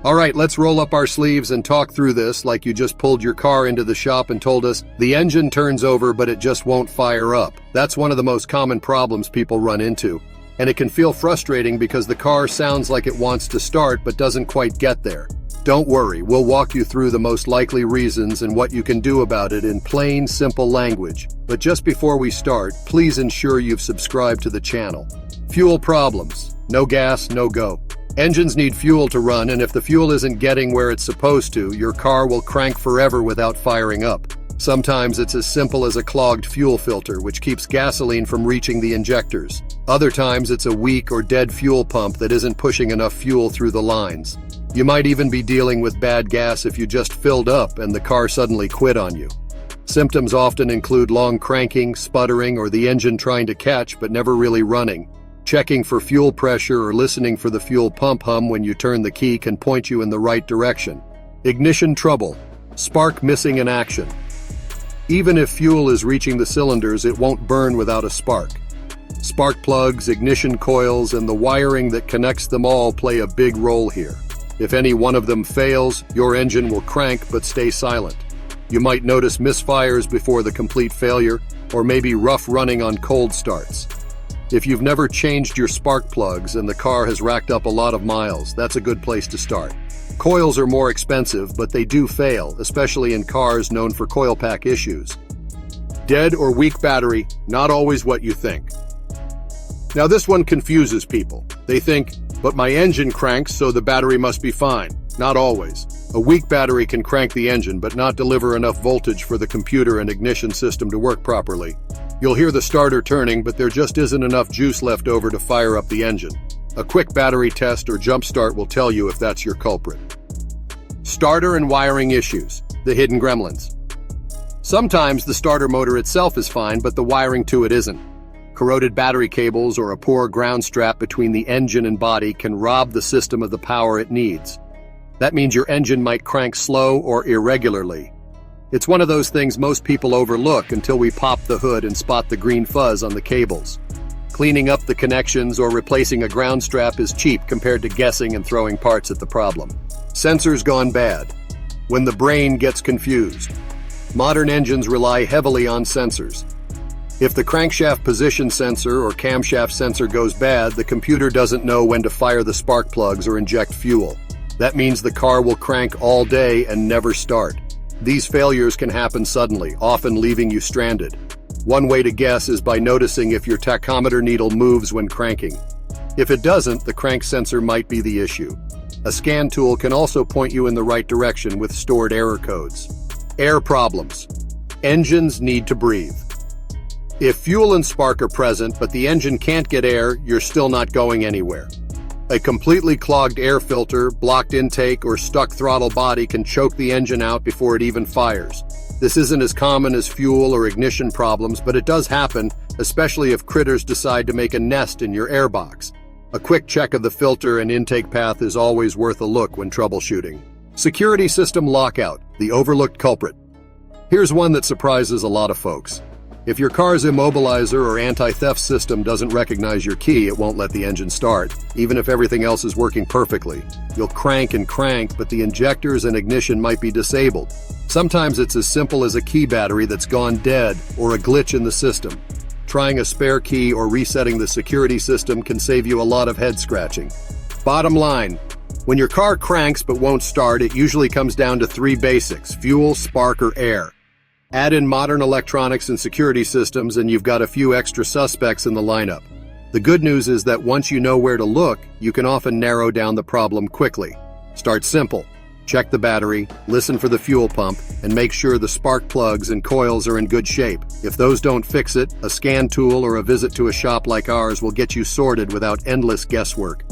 All right, let's roll up our sleeves and talk through this like you just pulled your car into the shop and told us the engine turns over but it just won't fire up. That's one of the most common problems people run into. And it can feel frustrating because the car sounds like it wants to start but doesn't quite get there. Don't worry, we'll walk you through the most likely reasons and what you can do about it in plain, simple language. But just before we start, please ensure you've subscribed to the channel. Fuel problems. No gas, no go. Engines need fuel to run, and if the fuel isn't getting where it's supposed to, your car will crank forever without firing up. Sometimes it's as simple as a clogged fuel filter, which keeps gasoline from reaching the injectors. Other times it's a weak or dead fuel pump that isn't pushing enough fuel through the lines. You might even be dealing with bad gas if you just filled up and the car suddenly quit on you. Symptoms often include long cranking, sputtering, or the engine trying to catch but never really running. Checking for fuel pressure or listening for the fuel pump hum when you turn the key can point you in the right direction. Ignition trouble. Spark missing in action. Even if fuel is reaching the cylinders, it won't burn without a spark. Spark plugs, ignition coils, and the wiring that connects them all play a big role here. If any one of them fails, your engine will crank but stay silent. You might notice misfires before the complete failure, or maybe rough running on cold starts. If you've never changed your spark plugs and the car has racked up a lot of miles, that's a good place to start. Coils are more expensive, but they do fail, especially in cars known for coil pack issues. Dead or weak battery, not always what you think. Now this one confuses people. They think, but my engine cranks, so the battery must be fine. Not always. A weak battery can crank the engine, but not deliver enough voltage for the computer and ignition system to work properly. You'll hear the starter turning, but there just isn't enough juice left over to fire up the engine. A quick battery test or jump start will tell you if that's your culprit. Starter and wiring issues, the hidden gremlins. Sometimes the starter motor itself is fine, but the wiring to it isn't. Corroded battery cables or a poor ground strap between the engine and body can rob the system of the power it needs. That means your engine might crank slow or irregularly. It's one of those things most people overlook until we pop the hood and spot the green fuzz on the cables. Cleaning up the connections or replacing a ground strap is cheap compared to guessing and throwing parts at the problem. Sensors gone bad. When the brain gets confused. Modern engines rely heavily on sensors. If the crankshaft position sensor or camshaft sensor goes bad, the computer doesn't know when to fire the spark plugs or inject fuel. That means the car will crank all day and never start. These failures can happen suddenly, often leaving you stranded. One way to guess is by noticing if your tachometer needle moves when cranking. If it doesn't, the crank sensor might be the issue. A scan tool can also point you in the right direction with stored error codes. Air problems. Engines need to breathe. If fuel and spark are present, but the engine can't get air, you're still not going anywhere. A completely clogged air filter, blocked intake, or stuck throttle body can choke the engine out before it even fires. This isn't as common as fuel or ignition problems, but it does happen, especially if critters decide to make a nest in your airbox. A quick check of the filter and intake path is always worth a look when troubleshooting. Security system lockout, the overlooked culprit. Here's one that surprises a lot of folks. If your car's immobilizer or anti-theft system doesn't recognize your key, it won't let the engine start, even if everything else is working perfectly. You'll crank and crank, but the injectors and ignition might be disabled. Sometimes it's as simple as a key battery that's gone dead or a glitch in the system. Trying a spare key or resetting the security system can save you a lot of head scratching. Bottom line, when your car cranks but won't start, it usually comes down to three basics: fuel, spark, or air. Add in modern electronics and security systems and you've got a few extra suspects in the lineup. The good news is that once you know where to look, you can often narrow down the problem quickly. Start simple. Check the battery, listen for the fuel pump, and make sure the spark plugs and coils are in good shape. If those don't fix it, a scan tool or a visit to a shop like ours will get you sorted without endless guesswork.